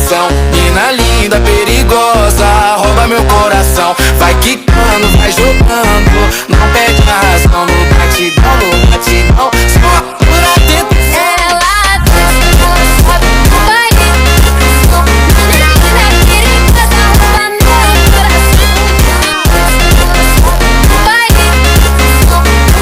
pressão. Mina linda, perigosa, rouba meu coração. Vai quicando, vai jogando, não perde a razão. No batidão, no batidão, só por atento. Ela desce, ela sobe no baile. Mina linda, perigosa, rouba meu coração. Ela sobe no baile.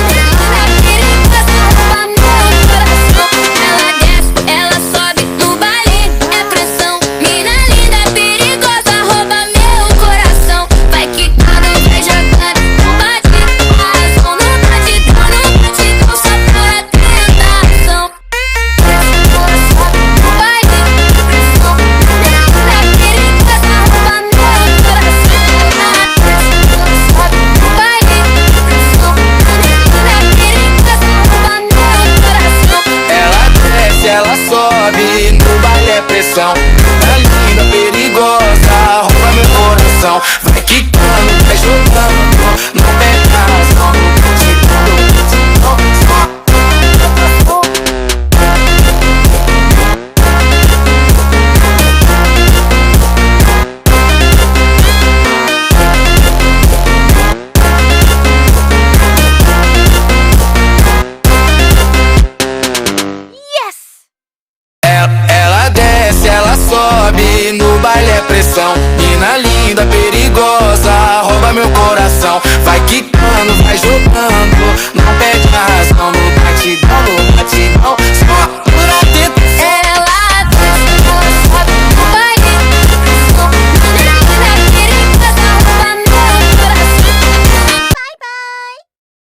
Mina linda, perigosa, rouba meu coração. Ela desce, ela sobe no baile. É pressão. Mina linda, perigosa, rouba meu coração. Vai quicando, vai jogando, não bate a razão. No batidão, só por atentação. Ela sobe no baile. Pressão. Mina linda, perigosa, rouba meu coração. Ela sobe no baile. Pressão. Mina linda, perigosa, rouba meu coração. Ela desce, ela sobe, no baile é pressão. Mina linda, perigosa, rouba meu coração. Vai quicando, vai jogando, não perde a razão. No batidão, só. Ela desce, ela sobe, no baile é pressão. Mina linda, perigosa, rouba meu coração. Vai quicando, vai jogando, não perde a razão.